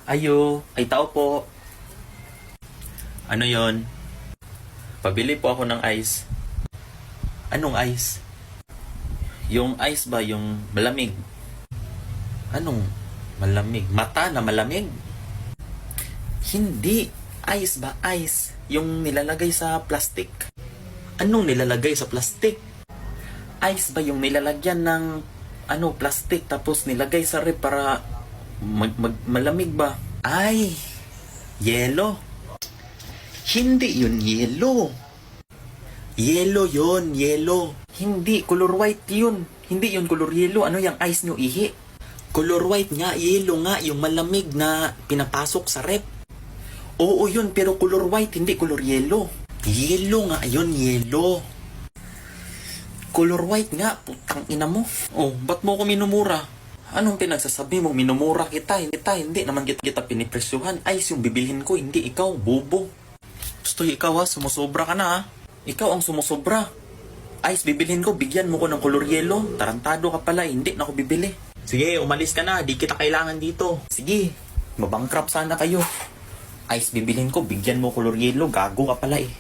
Ayo, ay tao po. Ano yon? Pabili po ako ng ice. Anong ice? Yung ice ba, yung malamig? Anong malamig? Mata na malamig? Hindi. Ice ba? Ice. Yung nilalagay sa plastic. Anong nilalagay sa plastic? Ice ba yung nilalagyan ng plastic tapos nilagay sa ref para malamig ba? Ay, yelo. Hindi yun yelo. Yelo yun, yelo. Hindi, color white yun. Hindi yun color yelo. Ano yung ice nyo, ihi? Color white nga, yelo nga, yung malamig na pinapasok sa rep. Oo yun, pero color white, hindi color yelo. Yelo nga yun, yelo. Color white nga, putang ina mo. Oh, ba't mo ko minumura? Anong pinagsasabi mo? Minumura kita, hindi naman kita pinipresyuhan. Ice yung bibilhin ko, hindi ikaw, bobo. Gusto ikaw ha, sumusobra ka na ha. Ikaw ang sumusobra. Ice, bibilhin ko, bigyan mo ko ng color yellow. Tarantado ka pala, hindi na ako bibili. Sige, umalis ka na, di kita kailangan dito. Sige, mabankrupt sana kayo. Ice, bibilhin ko, bigyan mo color yellow, gago ka pala eh.